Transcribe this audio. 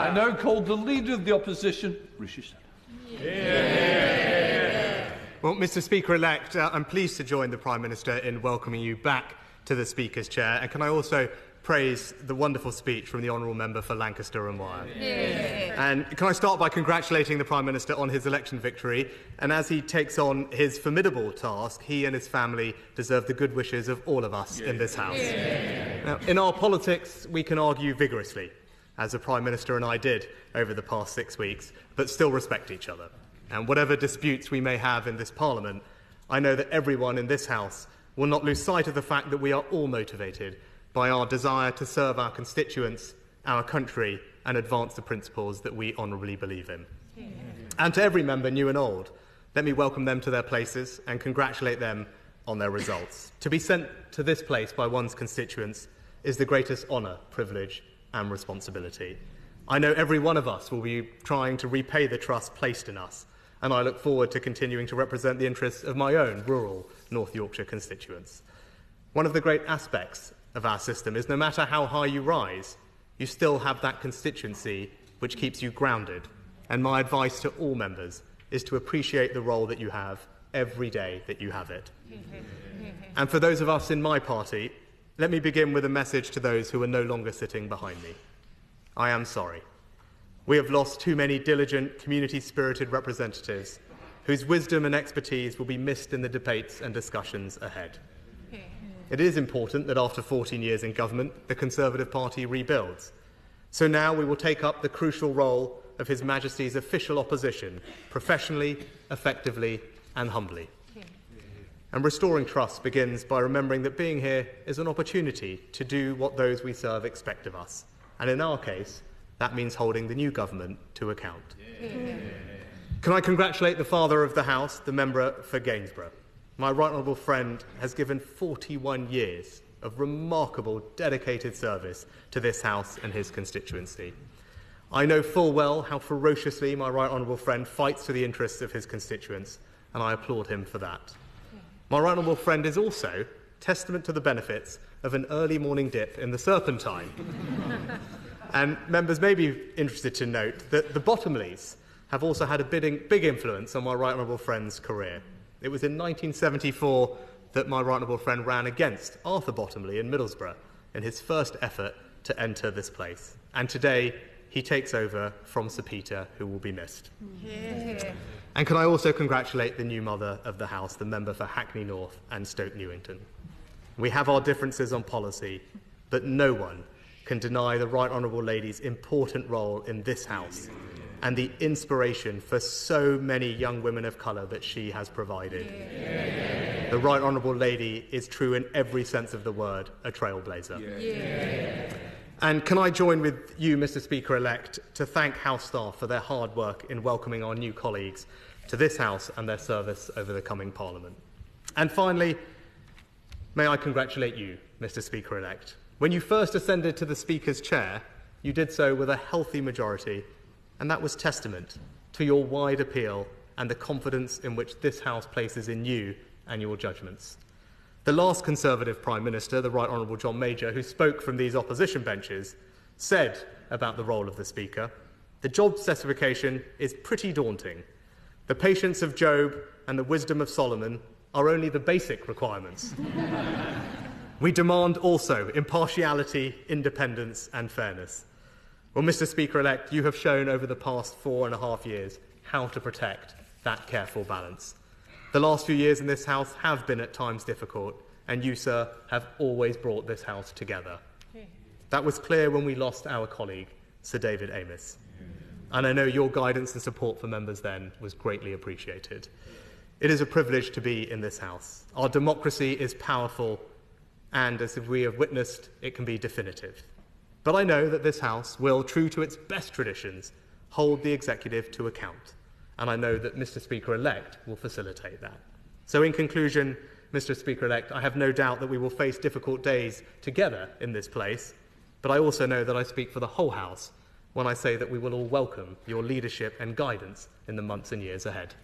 I now call the Leader of the Opposition, Rishi Sunak. Well, Mr. Speaker-elect, I'm pleased to join the Prime Minister in welcoming you back to the Speaker's chair. And can I also praise the wonderful speech from the Honourable Member for Lancaster and Wyre? And can I start by congratulating the Prime Minister on his election victory? And as he takes on his formidable task, he and his family deserve the good wishes of all of us in this House. Now, in our politics, we can argue vigorously, as the Prime Minister and I did over the past 6 weeks, but still respect each other. And whatever disputes we may have in this Parliament, I know that everyone in this House will not lose sight of the fact that we are all motivated by our desire to serve our constituents, our country, and advance the principles that we honourably believe in. And to every member, new and old, let me welcome them to their places and congratulate them on their results. To be sent to this place by one's constituents is the greatest honour, privilege, and responsibility. I know every one of us will be trying to repay the trust placed in us, and I look forward to continuing to represent the interests of my own rural North Yorkshire constituents. One of the great aspects of our system is no matter how high you rise, you still have that constituency which keeps you grounded. And my advice to all members is to appreciate the role that you have every day that you have it. And for those of us in my party, let me begin with a message to those who are no longer sitting behind me. I am sorry. We have lost too many diligent, community-spirited representatives whose wisdom and expertise will be missed in the debates and discussions ahead. It is important that after 14 years in government, the Conservative Party rebuilds. So now we will take up the crucial role of His Majesty's official opposition, professionally, effectively and humbly. And restoring trust begins by remembering that being here is an opportunity to do what those we serve expect of us. And in our case, that means holding the new government to account. Can I congratulate the Father of the House, the member for Gainsborough? My right honourable friend has given 41 years of remarkable, dedicated service to this House and his constituency. I know full well how ferociously my right honourable friend fights for the interests of his constituents, and I applaud him for that. My right honourable friend is also testament to the benefits of an early morning dip in the Serpentine. And members may be interested to note that the Bottomleys have also had a big influence on my right honourable friend's career. It was in 1974 that my right honourable friend ran against Arthur Bottomley in Middlesbrough in his first effort to enter this place. And today, he takes over from Sir Peter, who will be missed. And can I also congratulate the new mother of the House, the member for Hackney North and Stoke Newington. We have our differences on policy, but no one can deny the Right Honourable Lady's important role in this House and the inspiration for so many young women of colour that she has provided. The Right Honourable Lady is true in every sense of the word, a trailblazer. And can I join with you, Mr. Speaker-elect, to thank House staff for their hard work in welcoming our new colleagues to this House and their service over the coming Parliament. And finally, may I congratulate you, Mr. Speaker-elect. When you first ascended to the Speaker's chair, you did so with a healthy majority, and that was testament to your wide appeal and the confidence in which this House places in you and your judgments. The last Conservative Prime Minister, the Right Honourable John Major, who spoke from these opposition benches, said about the role of the Speaker, "The job specification is pretty daunting. The patience of Job and the wisdom of Solomon are only the basic requirements. We demand also impartiality, independence and fairness." Well, Mr. Speaker-elect, you have shown over the past 4.5 years how to protect that careful balance. The last few years in this House have been at times difficult, and you, sir, have always brought this House together. That was clear when we lost our colleague, Sir David Amess. And I know your guidance and support for members then was greatly appreciated. It is a privilege to be in this House. Our democracy is powerful, and as we have witnessed, it can be definitive. But I know that this House will, true to its best traditions, hold the executive to account. And I know that Mr. Speaker-elect will facilitate that. So in conclusion, Mr. Speaker-elect, I have no doubt that we will face difficult days together in this place, but I also know that I speak for the whole House when I say that we will all welcome your leadership and guidance in the months and years ahead.